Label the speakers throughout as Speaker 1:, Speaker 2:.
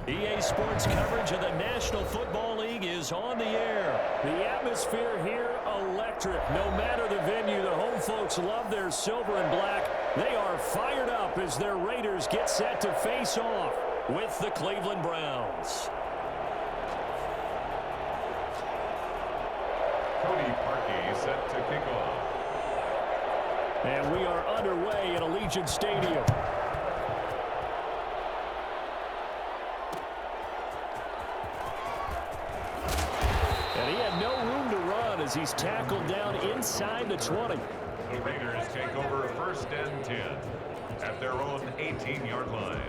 Speaker 1: EA Sports coverage of the National Football League is on the air. The atmosphere here, electric. No matter the venue, the home folks love their silver and black. They are fired up as their Raiders get set to face off with the Cleveland Browns.
Speaker 2: Cody Parkey set to kick off.
Speaker 1: And we are underway at Allegiant Stadium. And he had no room to run as he's tackled down inside the 20.
Speaker 2: The Raiders take over 1st and 10 at their own 18-yard line.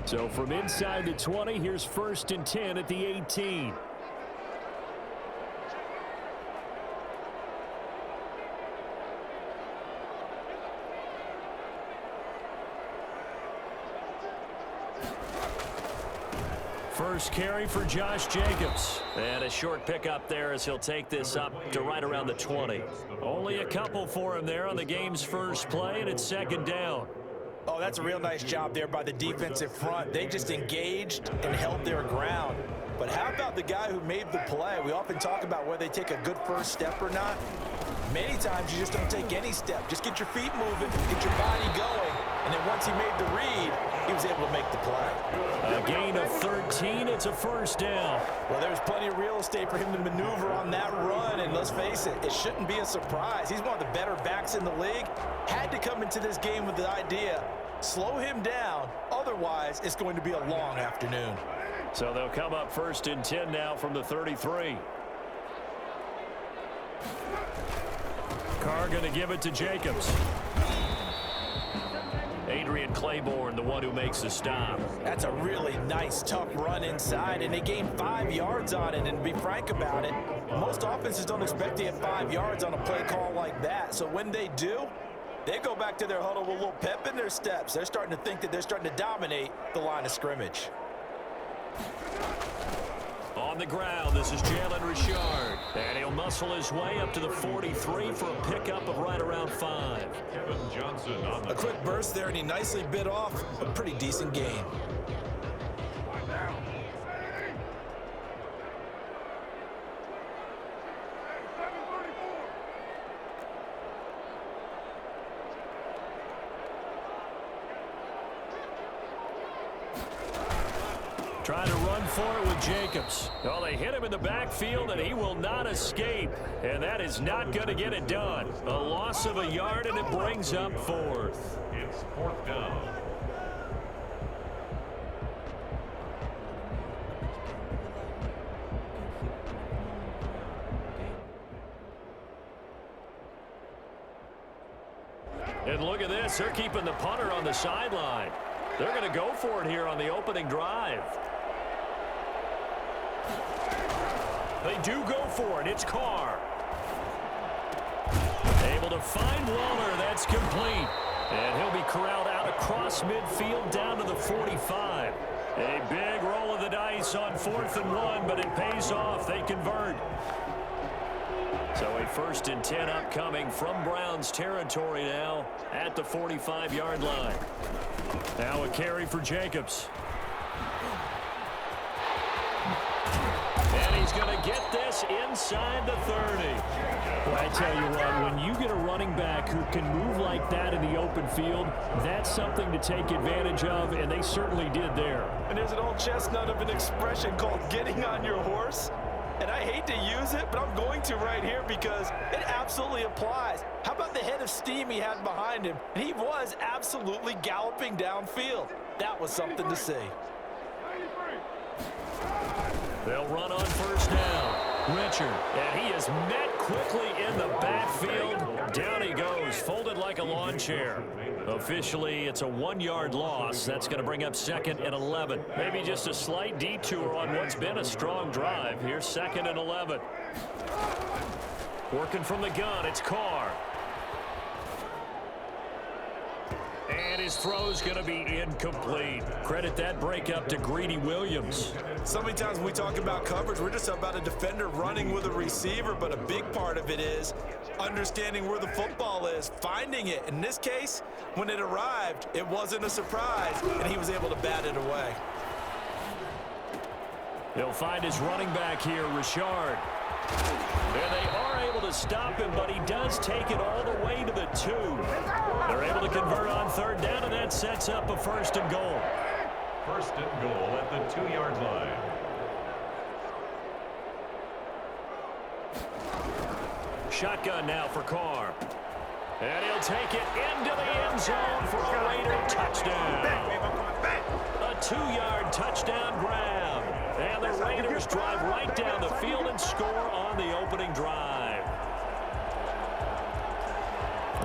Speaker 1: So from inside the 20, here's 1st and 10 at the 18. First carry for Josh Jacobs. And a short pickup there as he'll take this up to right around the 20. Only a couple for him there on the game's first play, and it's 2nd down.
Speaker 3: Oh, that's a real nice job there by the defensive front. They just engaged and held their ground. But how about the guy who made the play? We often talk about whether they take a good first step or not. Many times you just don't take any step. Just get your feet moving, get your body going, and then once he made the read, he was able to make the play.
Speaker 1: A gain of 13, it's a 1st down.
Speaker 3: Well, there's plenty of real estate for him to maneuver on that run, and let's face it, it shouldn't be a surprise. He's one of the better backs in the league. Had to come into this game with the idea, slow him down, otherwise it's going to be a long afternoon.
Speaker 1: So they'll come up 1st and 10 now from the 33. Carr going to give it to Jacobs. Adrian Claiborne, the one who makes the stop.
Speaker 3: That's a really nice, tough run inside, and they gained 5 yards on it. And to be frank about it, most offenses don't expect to get 5 yards on a play call like that. So when they do, they go back to their huddle with a little pep in their steps. They're starting to think that they're starting to dominate the line of scrimmage.
Speaker 1: On the ground, this is Jalen Richard. And he'll muscle his way up to the 43 for a pickup of right around 5.
Speaker 2: Kevin Johnson on the
Speaker 3: A quick burst there, and he nicely bit off a pretty decent gain.
Speaker 1: Trying to run for it with Jacobs. Well, they hit him in the backfield, and he will not escape. And that is not going to get it done. A loss of a yard, and it brings up 4th.
Speaker 2: It's 4th down.
Speaker 1: And look at this. They're keeping the punter on the sideline. They're going to go for it here on the opening drive. They do go for it. It's Carr. Able to find Waller. That's complete. And he'll be corralled out across midfield down to the 45. A big roll of the dice on 4th and 1, but it pays off. They convert. So a 1st and 10 upcoming from Browns territory now at the 45-yard line. Now a carry for Jacobs. And he's going to get this inside the 30. Well, I tell you what, when you get a running back who can move like that in the open field, that's something to take advantage of, and they certainly did there.
Speaker 3: And there's an old chestnut of an expression called getting on your horse. And I hate to use it, but I'm going to right here because it absolutely applies. How about the head of steam he had behind him? He was absolutely galloping downfield. That was something to see.
Speaker 1: They'll run on 1st down. Richard, and he is met quickly in the backfield. Down he goes, folded like a lawn chair. Officially, it's a 1-yard loss. That's going to bring up 2nd and 11. Maybe just a slight detour on what's been a strong drive. Here's 2nd and 11. Working from the gun, it's Carr. And his throw's going to be incomplete. Credit that breakup to Greedy Williams.
Speaker 3: So many times when we talk about coverage, we're just about a defender running with a receiver, but a big part of it is understanding where the football is, finding it. In this case, when it arrived, it wasn't a surprise, and he was able to bat it away.
Speaker 1: He'll find his running back here, Richard. And they are able to stop him, but he does take it all the way to the 2. They're able to convert on 3rd down, and that sets up a 1st and goal.
Speaker 2: 1st and goal at the 2-yard line.
Speaker 1: Shotgun now for Carr. And he'll take it into the end zone for a Raider touchdown. A 2-yard touchdown grab. And the Raiders drive right down the field and score on the opening drive.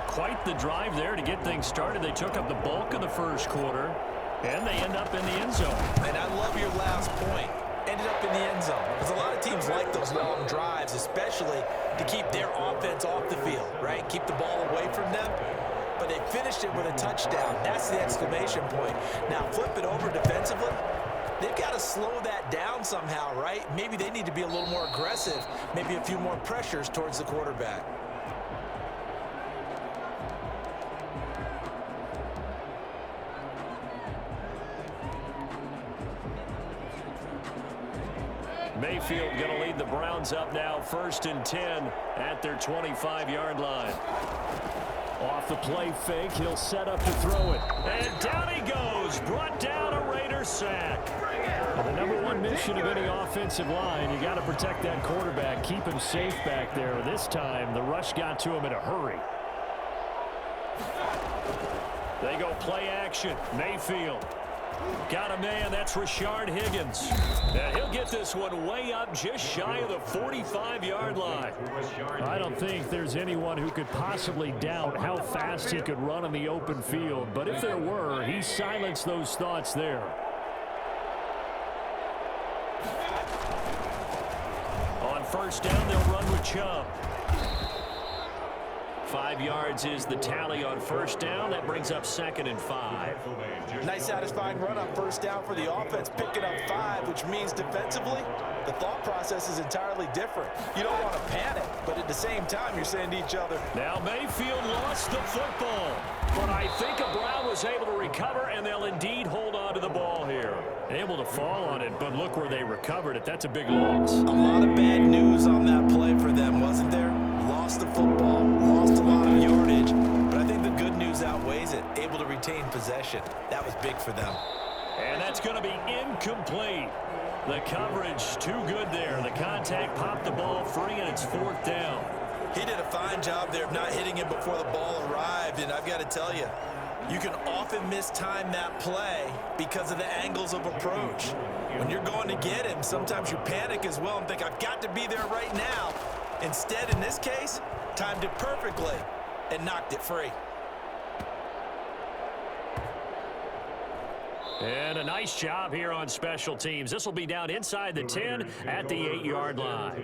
Speaker 1: Quite the drive there to get things started. They took up the bulk of the 1st quarter, and they end up in the end zone.
Speaker 3: And I love your last point. Ended up in the end zone. Because a lot of teams like those long drives, especially to keep their offense off the field, right? Keep the ball away from them. But they finished it with a touchdown. That's the exclamation point. Now flip it over defensively. They've got to slow that down somehow, right? Maybe they need to be a little more aggressive. Maybe a few more pressures towards the quarterback.
Speaker 1: Mayfield going to lead the Browns up now, 1st and 10 at their 25-yard line. Off the play fake, he'll set up to throw it. And down he goes, brought down a Raider sack. Well, the #1 mission of any offensive line, you got to protect that quarterback, keep him safe back there. This time, the rush got to him in a hurry. They go play action. Mayfield. Got a man, that's Richard Higgins. Now he'll get this one way up just shy of the 45-yard line. I don't think there's anyone who could possibly doubt how fast he could run in the open field, but if there were, he silenced those thoughts there. On 1st down, they'll run with Chubb. 5 yards is the tally on 1st down. That brings up 2nd and 5.
Speaker 3: Nice satisfying run on 1st down for the offense, picking up 5, which means defensively, the thought process is entirely different. You don't want to panic, but at the same time, you're saying to each other,
Speaker 1: now Mayfield lost the football, but I think Brown was able to recover, and they'll indeed hold on to the ball here. Able to fall on it, but look where they recovered it. That's a big loss.
Speaker 3: A lot of bad news on that play for them, wasn't there? Lost the football, lost a lot of yardage, but I think the good news outweighs it. Able to retain possession. That was big for them.
Speaker 1: And that's going to be incomplete. The coverage too good there. The contact popped the ball free, and it's 4th down.
Speaker 3: He did a fine job there of not hitting it before the ball arrived, and I've got to tell you, you can often mistime that play because of the angles of approach. When you're going to get him, sometimes you panic as well and think, I've got to be there right now. Instead, in this case, timed it perfectly and knocked it free.
Speaker 1: And a nice job here on special teams. This will be down inside the 10 at the 8-yard line.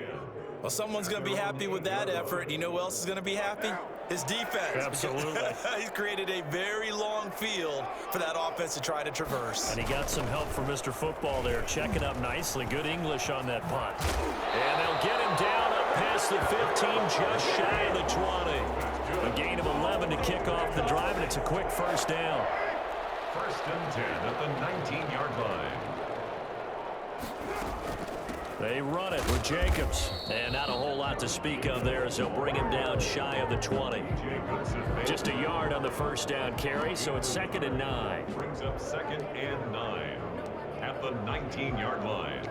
Speaker 3: Well, someone's going to be happy with that effort. You know who else is going to be happy? His defense.
Speaker 1: Absolutely.
Speaker 3: He's created a very long field for that offense to try to traverse.
Speaker 1: And he got some help from Mr. Football there, checking up nicely. Good English on that punt. And they'll get him down up past the 15, just shy of the 20. A gain of 11 to kick off the drive, and it's a quick 1st down.
Speaker 2: 1st and 10 at the 19-yard line.
Speaker 1: They run it with Jacobs. And not a whole lot to speak of there as they'll bring him down shy of the 20. Just a yard on the 1st down carry, so it's 2nd and 9.
Speaker 2: Brings up 2nd and 9 at the 19-yard line.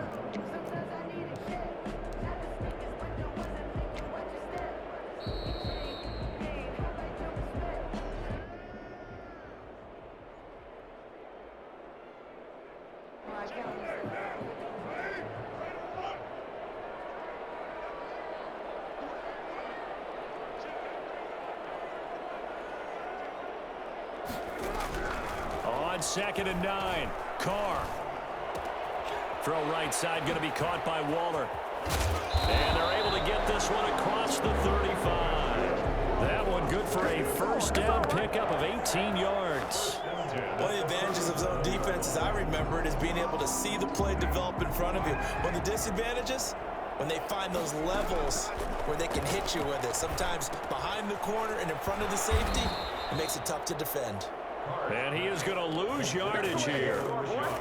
Speaker 1: On 2nd and 9, Carr. Throw right side, going to be caught by Waller. And they're able to get this one across the 35. That one good for a 1st down pickup of 18 yards.
Speaker 3: One of the advantages of zone defense, as I remember it, is being able to see the play develop in front of you. One of the disadvantages, when they find those levels where they can hit you with it, sometimes behind the corner and in front of the safety, it makes it tough to defend.
Speaker 1: And he is going to lose yardage here.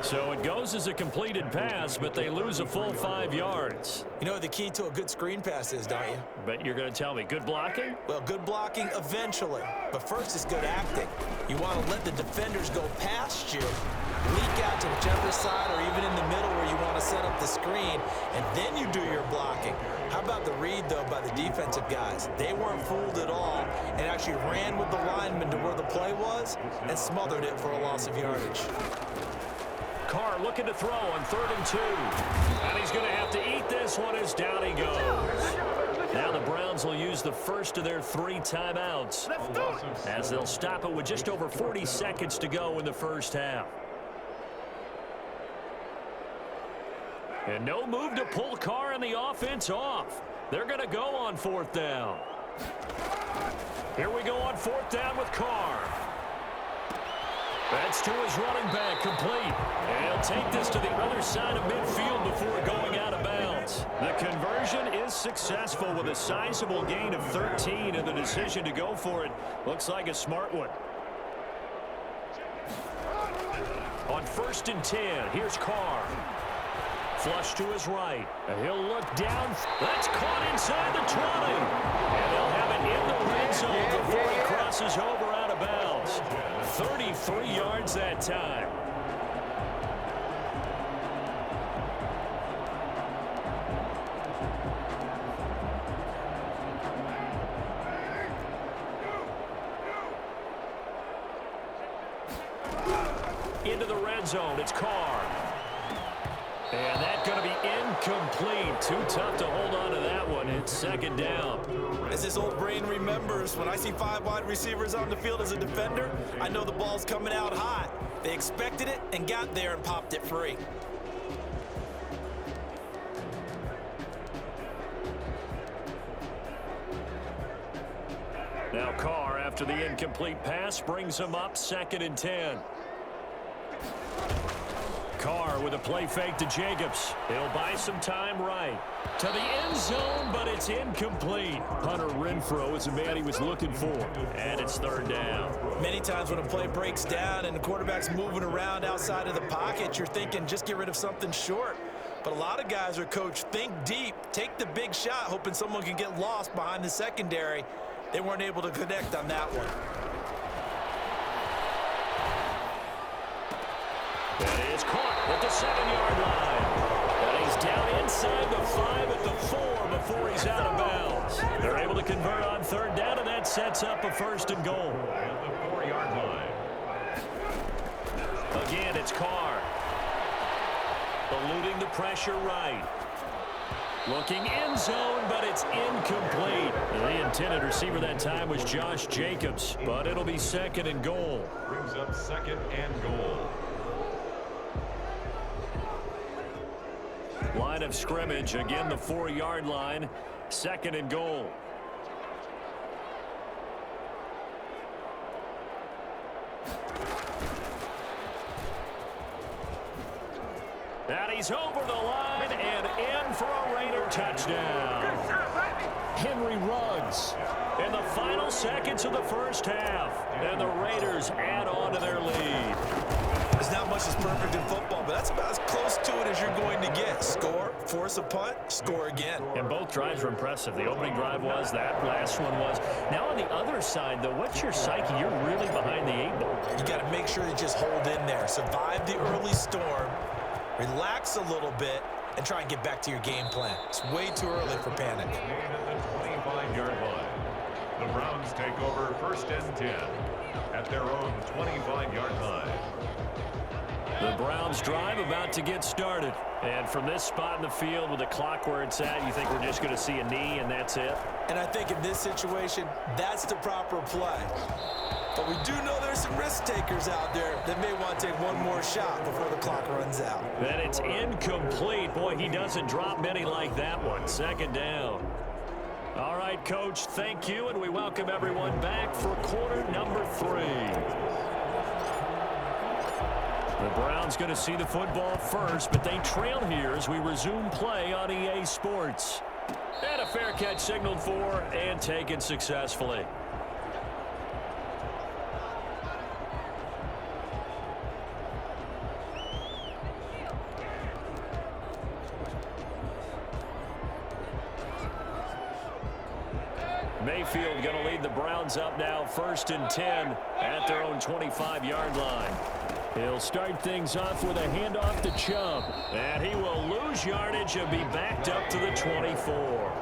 Speaker 1: So it goes as a completed pass, but they lose a full 5 yards.
Speaker 3: You know what the key to a good screen pass is, don't you?
Speaker 1: But you're going to tell me, good blocking?
Speaker 3: Well, good blocking eventually. But first is good acting. You want to let the defenders go past you, leak out to whichever side or even in the middle where you want to set up the screen, and then you do your blocking. How about the read, though, by the defensive guys? They weren't fooled at all and actually ran with the lineman to where the play was and smothered it for a loss of yardage.
Speaker 1: Carr looking to throw on 3rd and 2. And he's going to have to eat this one as down he goes. Now the Browns will use the first of their 3 timeouts as they'll stop it with just over 40 seconds to go in the first half. And no move to pull Carr and the offense off. They're going to go on 4th down. Here we go on 4th down with Carr. That's to his running back, complete. And he'll take this to the other side of midfield before going out of bounds. The conversion is successful with a sizable gain of 13, and the decision to go for it looks like a smart one. On 1st and 10, here's Carr. Flush to his right. And he'll look down. That's caught inside the 20. And they'll have it in the red zone before he crosses over out of bounds. 33 yards that time. Into the red zone. It's Carr. And that's going to be incomplete. Too tough to hold on to that one. It's 2nd down.
Speaker 3: As his old brain remembers, when I see 5 wide receivers on the field as a defender, I know the ball's coming out hot. They expected it and got there and popped it free.
Speaker 1: Now Carr, after the incomplete pass, brings him up 2nd and 10. Carr with a play fake to Jacobs. He'll buy some time right. To the end zone, but it's incomplete. Hunter Renfrow is the man he was looking for. And it's 3rd down.
Speaker 3: Many times when a play breaks down and the quarterback's moving around outside of the pocket, you're thinking just get rid of something short. But a lot of guys are coached, think deep, take the big shot, hoping someone can get lost behind the secondary. They weren't able to connect on that one.
Speaker 1: That is caught at the 7-yard line. And he's down inside the 5 at the 4 before he's out of bounds. They're able to convert on 3rd down, and that sets up a 1st and goal.
Speaker 2: At the 4-yard line.
Speaker 1: Again, it's Carr. Eluding the pressure right. Looking end zone, but it's incomplete. The intended receiver that time was Josh Jacobs, but it'll be 2nd and goal.
Speaker 2: Brings up 2nd and goal.
Speaker 1: Line of scrimmage, again the 4-yard line, 2nd and goal. And he's over the line and in for a Raider touchdown. Henry Ruggs in the final seconds of the first half. And the Raiders add on to their lead.
Speaker 3: There's not much that's perfect in football, but that's about as close to it as you're going to get. Score, force a punt, score again.
Speaker 1: And both drives were impressive. The opening drive was, that last one was. Now on the other side, though, what's your psyche? You're really behind the 8 ball.
Speaker 3: You got to make sure you just hold in there. Survive the early storm, relax a little bit, and try and get back to your game plan. It's way too early for panic.
Speaker 2: At the 25-yard line. The Browns take over 1st and 10 at their own 25-yard line.
Speaker 1: The Browns drive about to get started. And from this spot in the field with the clock where it's at, you think we're just going to see a knee and that's it?
Speaker 3: And I think in this situation, that's the proper play. But we do know there's some risk takers out there that may want to take one more shot before the clock runs out.
Speaker 1: Then it's incomplete. Boy, he doesn't drop many like that one. 2nd down. All right, Coach, thank you, and we welcome everyone back for quarter number 3. The Browns going to see the football first, but they trail here as we resume play on EA Sports. And a fair catch signaled for and taken successfully. Mayfield going to lead the Browns up now, 1st and 10 at their own 25-yard line. He'll start things off with a handoff to Chubb. And he will lose yardage and be backed up to the 24.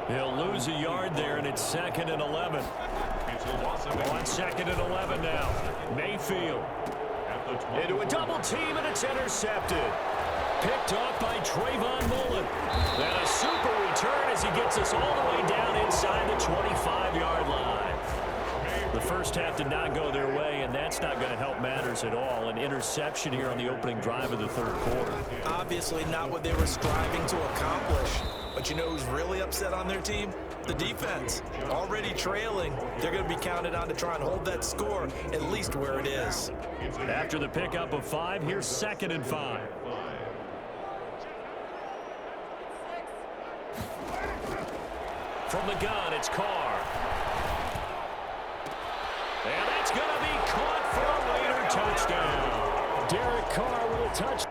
Speaker 1: He'll lose a yard there, and it's 2nd and 11. On 2nd and 11 now. Mayfield into a double team, and it's intercepted. Picked off by Trayvon Mullen. And a super return as he gets us all the way down inside the 25-yard line. The first half did not go their way, and that's not going to help matters at all. An interception here on the opening drive of the 3rd quarter.
Speaker 3: Obviously not what they were striving to accomplish. But you know who's really upset on their team? The defense. Already trailing. They're going to be counted on to try and hold that score at least where it is.
Speaker 1: After the pickup of 5, here's 2nd and 5. From the gun, it's Carr. And that's going to be caught for a later touchdown. Derek Carr with a touchdown.